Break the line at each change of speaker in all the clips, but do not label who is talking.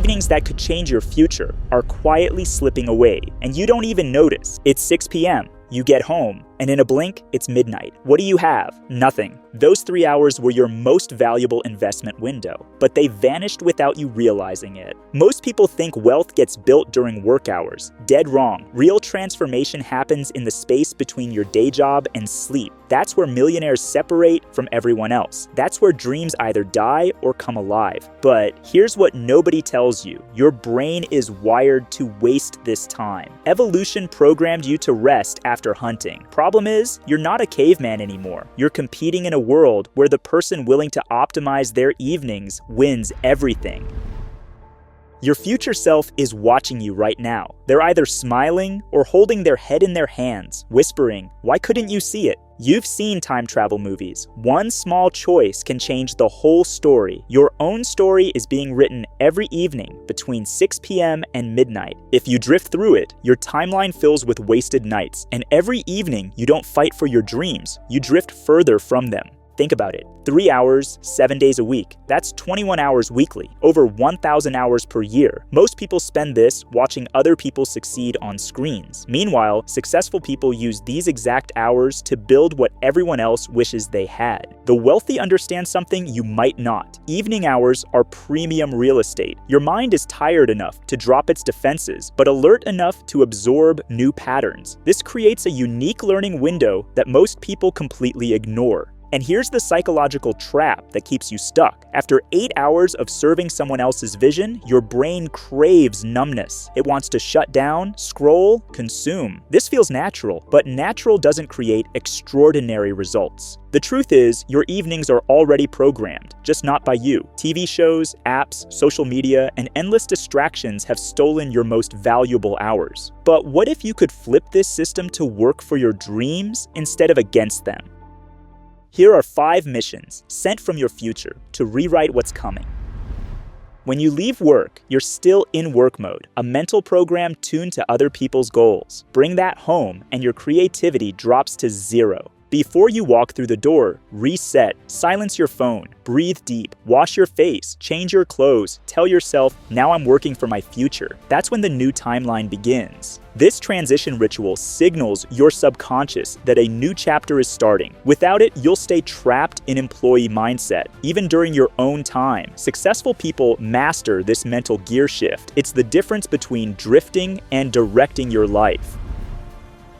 evenings that could change your future are quietly slipping away, and you don't even notice. It's 6 p.m. You get home, and in a blink, it's midnight. What do you have? Nothing. Those 3 hours were your most valuable investment window, but they vanished without you realizing it. Most people think wealth gets built during work hours. Dead wrong. Real transformation happens in the space between your day job and sleep. That's where millionaires separate from everyone else. That's where dreams either die or come alive. But here's what nobody tells you. Your brain is wired to waste this time. Evolution programmed you to rest after hunting. Problem is, you're not a caveman anymore. You're competing in a world where the person willing to optimize their evenings wins everything. Your future self is watching you right now. They're either smiling or holding their head in their hands, whispering, "Why couldn't you see it?" You've seen time travel movies. One small choice can change the whole story. Your own story is being written every evening between 6 p.m. and midnight. If you drift through it, your timeline fills with wasted nights, and every evening you don't fight for your dreams, you drift further from them. Think about it. 3 hours, 7 days a week. That's 21 hours weekly, over 1,000 hours per year. Most people spend this watching other people succeed on screens. Meanwhile, successful people use these exact hours to build what everyone else wishes they had. The wealthy understand something you might not. Evening hours are premium real estate. Your mind is tired enough to drop its defenses, but alert enough to absorb new patterns. This creates a unique learning window that most people completely ignore. And here's the psychological trap that keeps you stuck. After 8 hours of serving someone else's vision, your brain craves numbness. It wants to shut down, scroll, consume. This feels natural, but natural doesn't create extraordinary results. The truth is, your evenings are already programmed, just not by you. TV shows, apps, social media, and endless distractions have stolen your most valuable hours. But what if you could flip this system to work for your dreams instead of against them? Here are 5 missions sent from your future to rewrite what's coming. When you leave work, you're still in work mode, a mental program tuned to other people's goals. Bring that home and your creativity drops to 0. Before you walk through the door, reset, silence your phone, breathe deep, wash your face, change your clothes, tell yourself, now I'm working for my future. That's when the new timeline begins. This transition ritual signals your subconscious that a new chapter is starting. Without it, you'll stay trapped in employee mindset, even during your own time. Successful people master this mental gear shift. It's the difference between drifting and directing your life.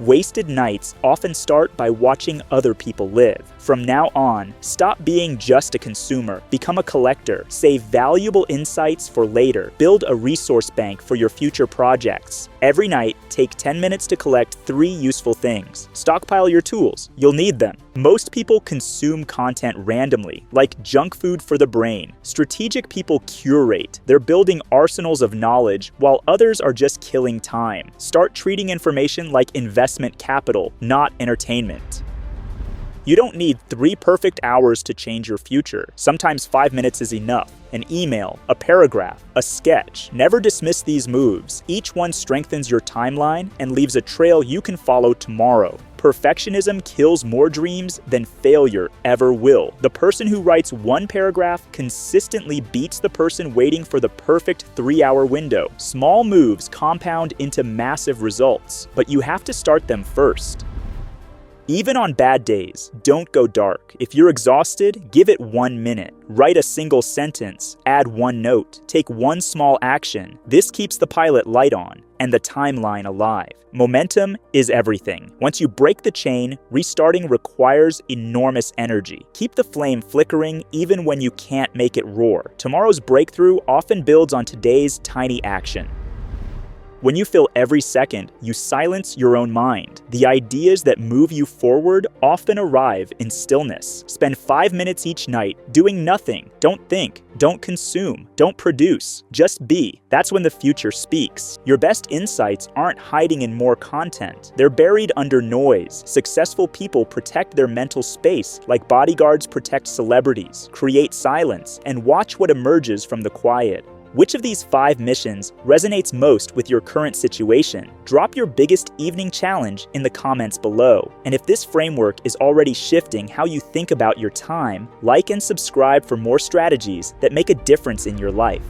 Wasted nights often start by watching other people live. From now on, stop being just a consumer, become a collector, save valuable insights for later, build a resource bank for your future projects. Every night, take 10 minutes to collect 3 useful things. Stockpile your tools, you'll need them. Most people consume content randomly, like junk food for the brain. Strategic people curate. They're building arsenals of knowledge, while others are just killing time. Start treating information like investment capital, not entertainment. You don't need 3 perfect hours to change your future. Sometimes 5 minutes is enough. An email, a paragraph, a sketch. Never dismiss these moves. Each one strengthens your timeline and leaves a trail you can follow tomorrow. Perfectionism kills more dreams than failure ever will. The person who writes 1 paragraph consistently beats the person waiting for the perfect 3-hour window. Small moves compound into massive results, but you have to start them first. Even on bad days, don't go dark. If you're exhausted, give it 1 minute. Write a single sentence, add 1 note, take 1 small action. This keeps the pilot light on and the timeline alive. Momentum is everything. Once you break the chain, restarting requires enormous energy. Keep the flame flickering even when you can't make it roar. Tomorrow's breakthrough often builds on today's tiny action. When you fill every second, you silence your own mind. The ideas that move you forward often arrive in stillness. Spend 5 minutes each night doing nothing. Don't think, don't consume, don't produce, just be. That's when the future speaks. Your best insights aren't hiding in more content. They're buried under noise. Successful people protect their mental space like bodyguards protect celebrities. Create silence and watch what emerges from the quiet. Which of these 5 missions resonates most with your current situation? Drop your biggest evening challenge in the comments below. And if this framework is already shifting how you think about your time, like and subscribe for more strategies that make a difference in your life.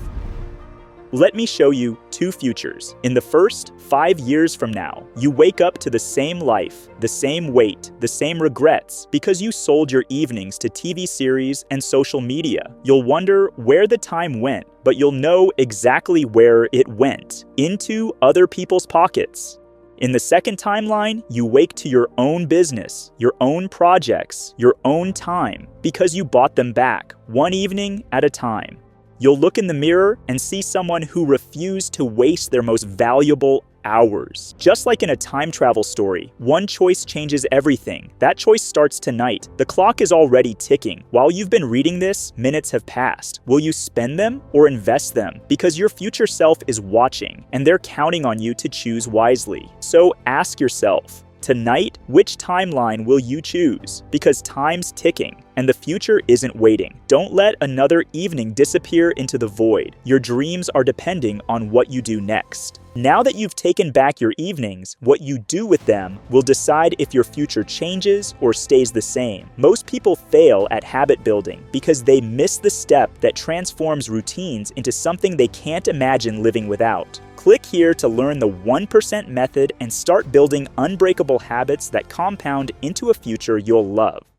Let me show you 2 futures. In the first, 5 years from now, you wake up to the same life, the same weight, the same regrets, because you sold your evenings to TV series and social media. You'll wonder where the time went, but you'll know exactly where it went: into other people's pockets. In the second timeline, you wake to your own business, your own projects, your own time, because you bought them back, one evening at a time. You'll look in the mirror and see someone who refused to waste their most valuable hours. Just like in a time travel story, one choice changes everything. That choice starts tonight. The clock is already ticking. While you've been reading this, minutes have passed. Will you spend them or invest them? Because your future self is watching, and they're counting on you to choose wisely. So ask yourself, tonight, which timeline will you choose? Because time's ticking, and the future isn't waiting. Don't let another evening disappear into the void. Your dreams are depending on what you do next. Now that you've taken back your evenings, what you do with them will decide if your future changes or stays the same. Most people fail at habit building because they miss the step that transforms routines into something they can't imagine living without. Click here to learn the 1% method and start building unbreakable habits that compound into a future you'll love.